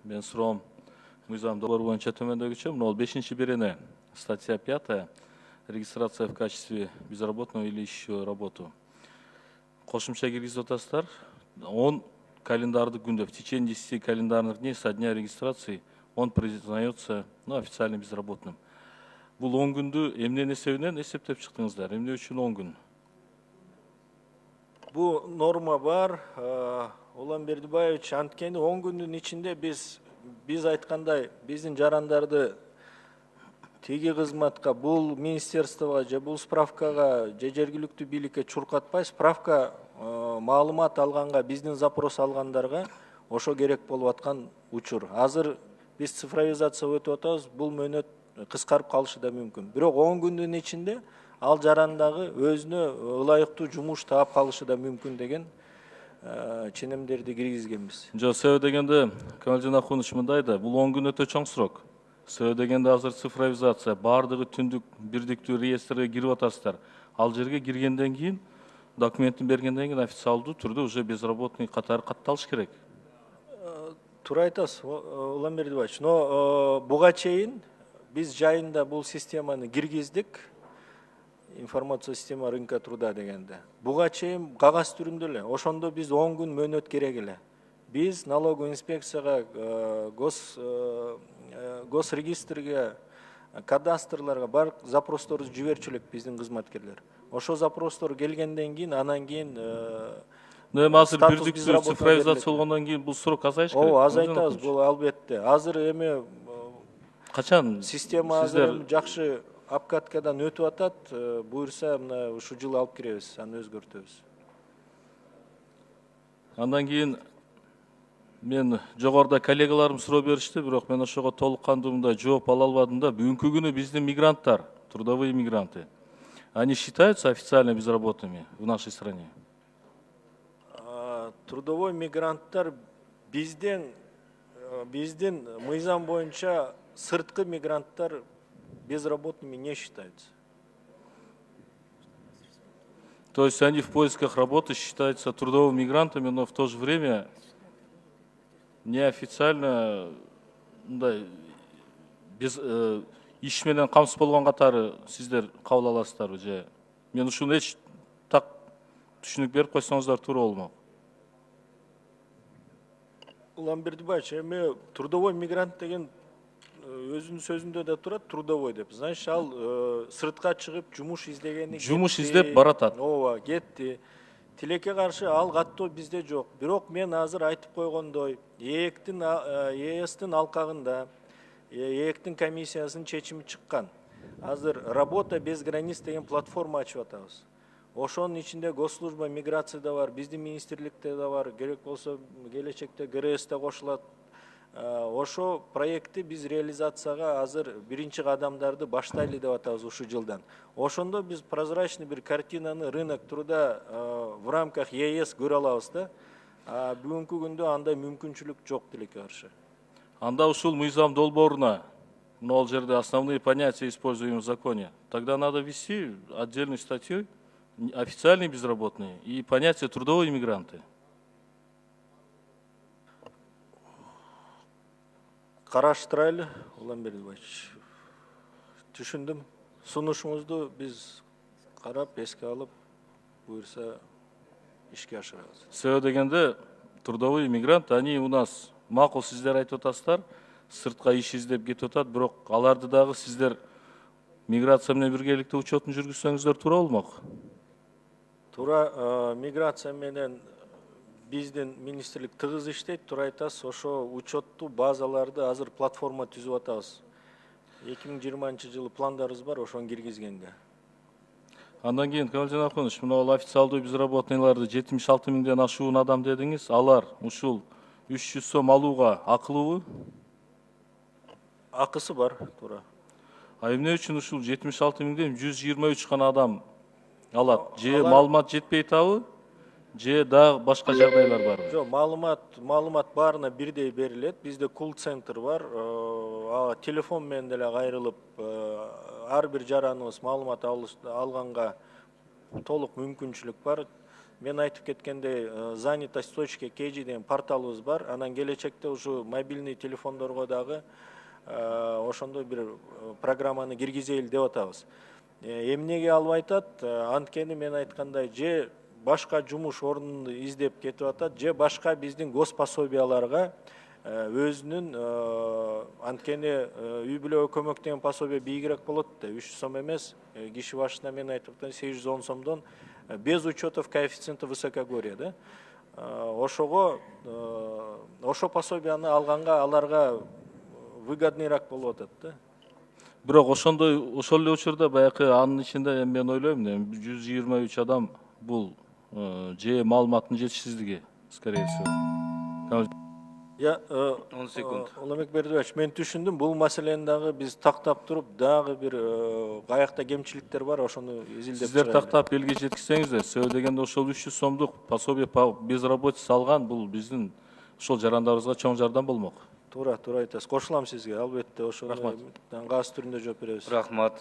Мен суроом мыйзам долбоор боюнча төмөндөгүчө. Мына ол 5-берене, статья 5, регистрация в качестве безработного или ищущего работу. Кошумча киргизип атасыздар. 10 календардык күндө, в течение 10 календарных дней со дня регистрации он признается официально безработным. Бул 10 күндү эмне эсебинен эсептеп чыктыңыздар? Эмне үчүн 10 күн? Бу норма бар. Улан Бердибаевич, анткени 10 күндүн ичинде биз айткандай биздин жарандарды тиги кызматка, бул министерствого же бул справкага же жергиликтүү бийликке чуркатпай, справка маалымат алганга, биздин запрос алгандарга ошо керек болуп аткан учур. Азыр биз цифровизация өтүп атабыз, бул мөөнөт кыскарып калышы да мүмкүн. Бирок 10 күндүн ичинде ал жарандагы өзүнө ылайыктуу жумуш таап калышы да мүмкүн деген ченемдерди киргизгенбиз. Жок, себеби дегенде Камалжан Акунович мындай да, бул 10 күн өтө чоң срок. Себеби дегенде азыр цифровизация, баардыгы түндүк бирдиктүү реестрге кирип атасыздар. Ал жерге киргенден кийин, документин бергенден кийин официалдуу түрдө уже безработный катары катталыш керек. Туура айтасыз, Улан Бердибаевич. Но буга чейин биз жайында бул системаны киргиздик. Информация система рынка труда дегенде. Буга чейин кагаз түрүндө эле. Ошондо биз 10 күн мөөнөт керек эле. Биз налоговый инспекцияга, госрегистрге, кадастрларга бар запросторду жиберчү элек биздин кызматкерлер. Ошо запростор келгенден кийин, анан кийин Эми азыр бирдиктүү цифровизация болгондон кийин бул срок азайыш керек. Ооба, азайтабыз, бул албетте. Азыр эми Качан система азыр жакшы обкаткадан өтүп атат. Буюрса мына ушул жылы алып киребиз, аны өзгөртөбүз. Андан кийин мен жогоруда коллегаларым суроо беришти, бирок мен ошого толук кандуу мындай жооп ала албадым да. Бүгүнкү күнү биздин мигранттар, трудовые мигранты, они считаются официально безработными в нашей стране? Трудовой мигранттар биздин мыйзам боюнча сырткы мигранттар безработными не считаются. То есть они в поисках работы считаются трудовыми мигрантами, но в то же время неофициально без иш менен камсыз болгон катары сиздер кабыл аласыздарбы же? Мен ушуну эч так түшүнүк берип койсоңуздар туура болмок. Улан Бердибаевич, эми трудовой мигрант деген өзүнүн сөзүндө да турат, трудовой деп. Значит, ал сыртка чыгып жумуш издегени, Жумуш издеп баратат. Ооба, кетти. Тилекке каршы ал каттоо бизде жок. Бирок мен азыр айтып койгондой, ЕЭСтин алкагында, ЕЭКтин комиссиясынын чечими чыккан. Азыр работа без границ деген платформа ачып атабыз. Ошонун ичинде госслужба, миграция да бар, биздин министрликте да бар, керек болсо келечекте ГРС да кошулат. Ошо проектти биз реализацияга азыр биринчи кадамдарды баштайлы деп атабыз ушул жылдан. Ошондо биз прозрачный бир картинаны рынок труда в рамках ЕС көрө алабыз да. Бүгүнкү күндө андай мүмкүнчүлүк жок тилекке каршы. Анда ушул мыйзам долбооруна, ол жерде основные понятия используемые в законе, тогда надо ввести отдельной статьей официальные безработные и понятие трудовые мигранты. Караштырайлы, Улан Бердибаевич. Түшүндүм. Сунушуңузду биз карап, эске алып, буюрса ишке ашырабыз. Себеби дегенде трудовые мигранты, они у нас макул сиздер айтып атасыздар, сыртка иш издеп кетип атат, бирок аларды дагы сиздер миграция менен биргеликте учетун жүргүзсөңүздөр туура болмок. Туура, миграция менен биздин министрлик тыгыз иштейт, туура айтасыз. Ошо учеттуу базаларды азыр платформа түзүп атабыз. 2020 жылы пландарыбыз бар, ошону киргизгенге. Андан кийин Камалжан Акунович, мына ал официалдуу безработныйларды 76 миңден ашуун адам дедиңиз, алар ушул 300 сом алууга акылыбы? Акысы бар, туура. Эмне үчүн ушул 76 миңден 123 гана адам алат? Же маалымат жетпей атабы? Же дагы башка жагдайлар барбы? Жок, маалымат баарына бирдей берилет. Бизде кул-центр бар. Телефон менен деле кайрылып, ар бир жараныбыз маалымат алганга толук мүмкүнчүлүк бар. мен айтып кеткендей занятость точка kg деген порталыбыз бар. Анан келечекте ушу мобильный телефондорго дагы ошондой бир программаны киргизели деп атабыз. Эмнеге алып айтат? Анткени мен айткандай же башка жумуш орнун издеп кетип атат, же башка биздин госпособияларга өзүнүн анткени үй бүлөгө көмөктөгөн пособие бийигирээк болот да, 300 сом эмес, киши башына мен айтып аткан 810 сомдон без учетов коэффициента высокогорья, да. Ошого ошо пособияны алганга аларга выгодныйраак болуп атат да. Бирок ошол эле учурда баягы анын ичинде эми мен ойлойм, 123 адам бул же маалыматтын жетишсиздиги, скорее всего. Я 10 секунд. Уланбек Бердибаевич, мен түшүндүм, бул маселени дагы биз тактап туруп, дагы бир каякта кемчиликтер бар, ошону изилдеп Сиздер чыгайлы. тактап элге жеткизсеңиздер, себеби дегенде ошол 300 сомдук пособие по безработице алган, бул биздин ошол жарандарыбызга чоң жардам болмок. Туура айтасыз. Кошулам сизге, албетте ошону Рахмат. кагаз түрүндө жооп беребиз. Рахмат.